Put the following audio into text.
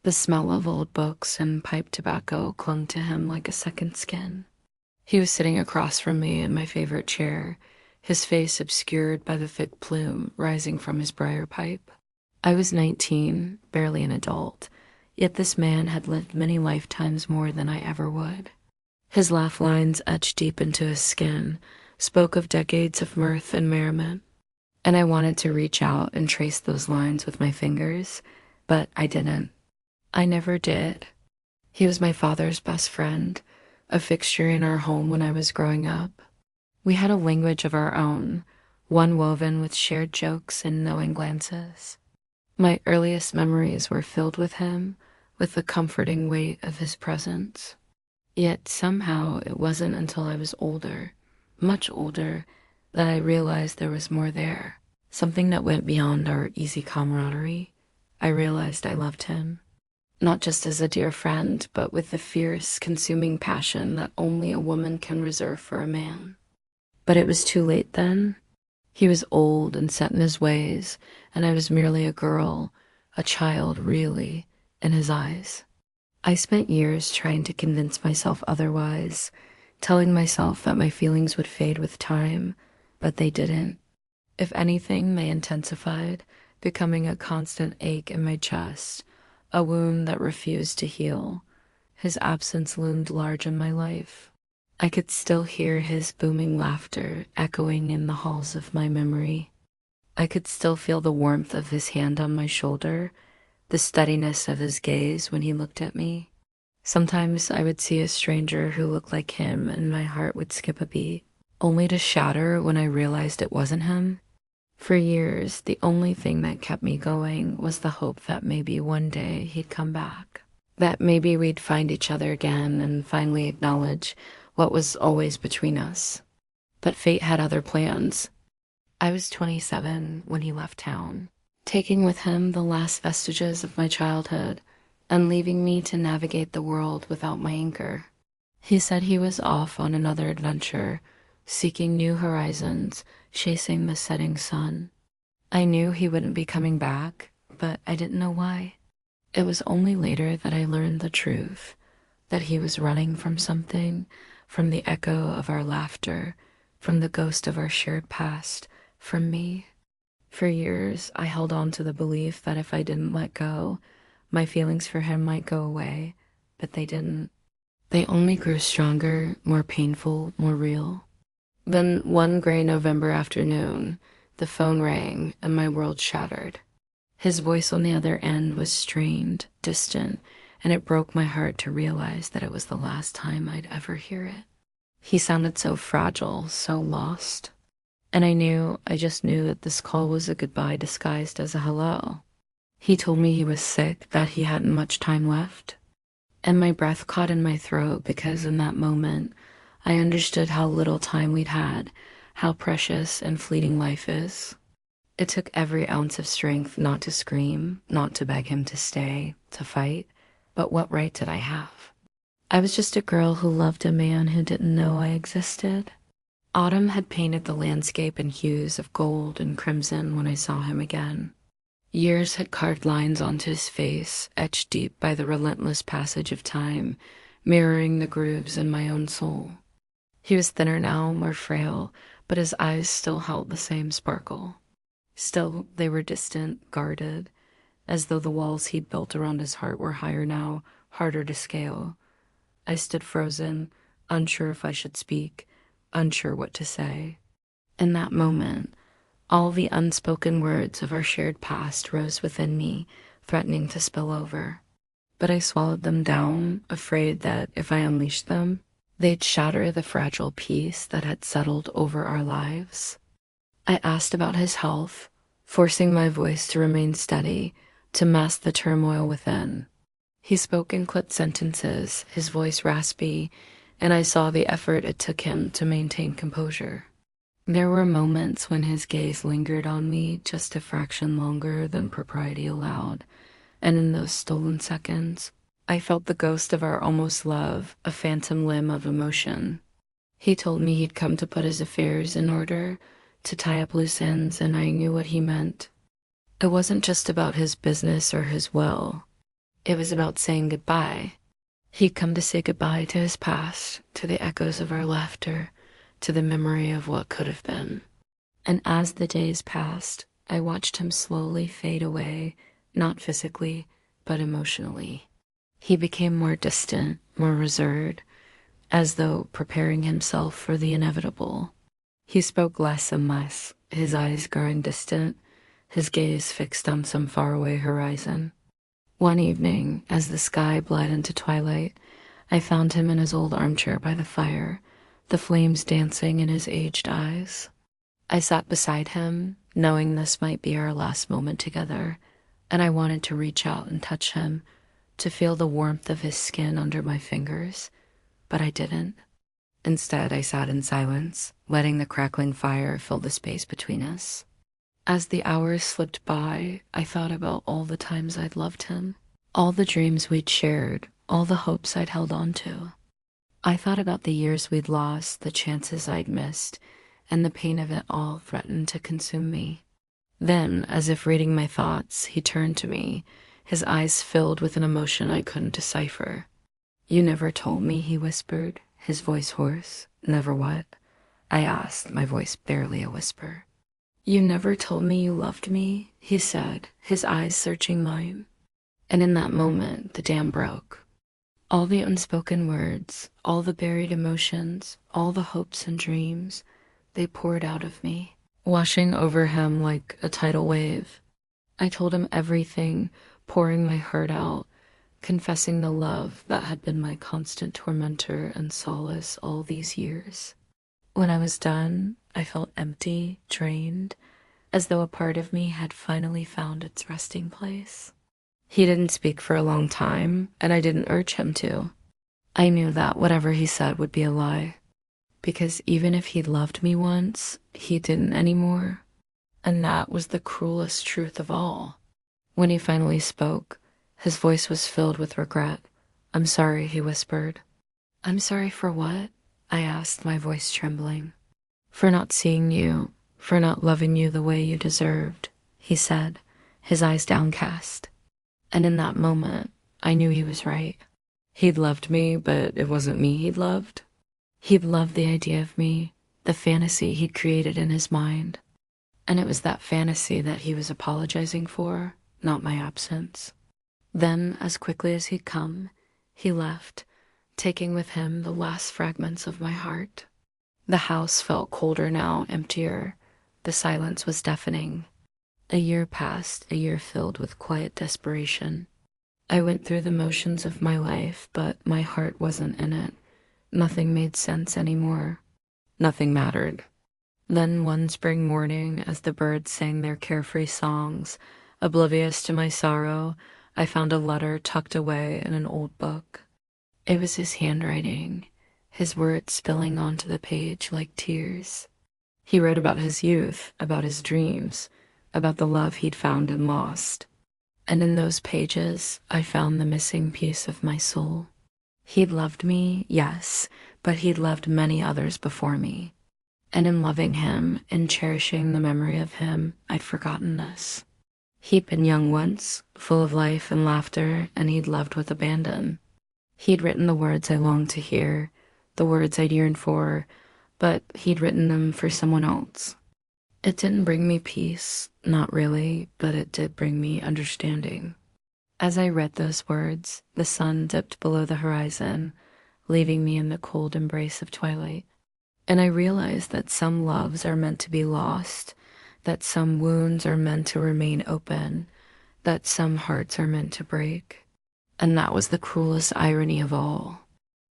The smell of old books and pipe tobacco clung to him like a second skin. He was sitting across from me in my favorite chair, his face obscured by the thick plume rising from his briar pipe. I was 19, barely an adult, yet this man had lived many lifetimes more than I ever would. His laugh lines etched deep into his skin spoke of decades of mirth and merriment, and I wanted to reach out and trace those lines with my fingers, but I didn't. I never did. He was my father's best friend, a fixture in our home when I was growing up. We had a language of our own, one woven with shared jokes and knowing glances. My earliest memories were filled with him, with the comforting weight of his presence. Yet somehow it wasn't until I was older, much older, that I realized there was more there, something that went beyond our easy camaraderie. I realized I loved him, not just as a dear friend, but with the fierce, consuming passion that only a woman can reserve for a man. But it was too late then. He was old and set in his ways, and I was merely a girl, a child really, in his eyes. I spent years trying to convince myself otherwise, telling myself that my feelings would fade with time, but they didn't. If anything, they intensified, becoming a constant ache in my chest, a wound that refused to heal. His absence loomed large in my life. I could still hear his booming laughter echoing in the halls of my memory. I could still feel the warmth of his hand on my shoulder, the steadiness of his gaze when he looked at me. Sometimes I would see a stranger who looked like him and my heart would skip a beat, only to shatter when I realized it wasn't him. For years, the only thing that kept me going was the hope that maybe one day he'd come back, that maybe we'd find each other again and finally acknowledge what was always between us. But fate had other plans. I was 27 when he left town, taking with him the last vestiges of my childhood and leaving me to navigate the world without my anchor. He said he was off on another adventure, seeking new horizons, chasing the setting sun. I knew he wouldn't be coming back, but I didn't know why. It was only later that I learned the truth, that he was running from something, from the echo of our laughter, from the ghost of our shared past, from me. For years, I held on to the belief that if I didn't let go, my feelings for him might go away, but they didn't. They only grew stronger, more painful, more real. Then one gray November afternoon, the phone rang and my world shattered. His voice on the other end was strained, distant, and it broke my heart to realize that it was the last time I'd ever hear it. He sounded so fragile, so lost. And I just knew that this call was a goodbye disguised as a hello. He told me he was sick, that he hadn't much time left. And my breath caught in my throat because in that moment, I understood how little time we'd had, how precious and fleeting life is. It took every ounce of strength not to scream, not to beg him to stay, to fight. But what right did I have? I was just a girl who loved a man who didn't know I existed. Autumn had painted the landscape in hues of gold and crimson when I saw him again. Years had carved lines onto his face, etched deep by the relentless passage of time, mirroring the grooves in my own soul. He was thinner now, more frail, but his eyes still held the same sparkle. Still, they were distant, guarded, as though the walls he'd built around his heart were higher now, harder to scale. I stood frozen, unsure if I should speak, unsure what to say. In that moment, all the unspoken words of our shared past rose within me, threatening to spill over. But I swallowed them down, afraid that if I unleashed them, they'd shatter the fragile peace that had settled over our lives. I asked about his health, forcing my voice to remain steady, to mask the turmoil within. He spoke in clipped sentences, his voice raspy, and I saw the effort it took him to maintain composure. There were moments when his gaze lingered on me just a fraction longer than propriety allowed, and in those stolen seconds, I felt the ghost of our almost love, a phantom limb of emotion. He told me he'd come to put his affairs in order, to tie up loose ends, and I knew what he meant. It wasn't just about his business or his will. It was about saying goodbye. He'd come to say goodbye to his past, to the echoes of our laughter, to the memory of what could have been. And as the days passed, I watched him slowly fade away, not physically, but emotionally. He became more distant, more reserved, as though preparing himself for the inevitable. He spoke less and less, his eyes growing distant, his gaze fixed on some faraway horizon. One evening, as the sky bled into twilight, I found him in his old armchair by the fire, the flames dancing in his aged eyes. I sat beside him, knowing this might be our last moment together, and I wanted to reach out and touch him, to feel the warmth of his skin under my fingers, but I didn't. Instead, I sat in silence, letting the crackling fire fill the space between us. As the hours slipped by, I thought about all the times I'd loved him, all the dreams we'd shared, all the hopes I'd held on to. I thought about the years we'd lost, the chances I'd missed, and the pain of it all threatened to consume me. Then, as if reading my thoughts, he turned to me, his eyes filled with an emotion I couldn't decipher. "You never told me," he whispered, his voice hoarse. "Never what?" I asked, my voice barely a whisper. "You never told me you loved me," he said, his eyes searching mine. And in that moment, the dam broke. All the unspoken words, all the buried emotions, all the hopes and dreams, they poured out of me, washing over him like a tidal wave. I told him everything, pouring my heart out, confessing the love that had been my constant tormentor and solace all these years. When I was done, I felt empty, drained, as though a part of me had finally found its resting place. He didn't speak for a long time, and I didn't urge him to. I knew that whatever he said would be a lie, because even if he loved me once, he didn't anymore. And that was the cruelest truth of all. When he finally spoke, his voice was filled with regret. "I'm sorry," he whispered. "I'm sorry for what?" I asked, my voice trembling. "For not seeing you, for not loving you the way you deserved," he said, his eyes downcast. And in that moment, I knew he was right. He'd loved me, but it wasn't me he'd loved. He'd loved the idea of me, the fantasy he'd created in his mind. And it was that fantasy that he was apologizing for, not my absence. Then, as quickly as he'd come, he left, taking with him the last fragments of my heart. The house felt colder now, emptier. The silence was deafening. A year passed, a year filled with quiet desperation. I went through the motions of my life, but my heart wasn't in it. Nothing made sense anymore. Nothing mattered. Then one spring morning, as the birds sang their carefree songs, oblivious to my sorrow, I found a letter tucked away in an old book. It was his handwriting, his words spilling onto the page like tears. He wrote about his youth, about his dreams, about the love he'd found and lost. And in those pages, I found the missing piece of my soul. He'd loved me, yes, but he'd loved many others before me. And in loving him, in cherishing the memory of him, I'd forgotten this. He'd been young once, full of life and laughter, and he'd loved with abandon. He'd written the words I longed to hear, the words I'd yearned for, but he'd written them for someone else. It didn't bring me peace, not really, but it did bring me understanding. As I read those words, the sun dipped below the horizon, leaving me in the cold embrace of twilight. And I realized that some loves are meant to be lost, that some wounds are meant to remain open, that some hearts are meant to break. And that was the cruelest irony of all.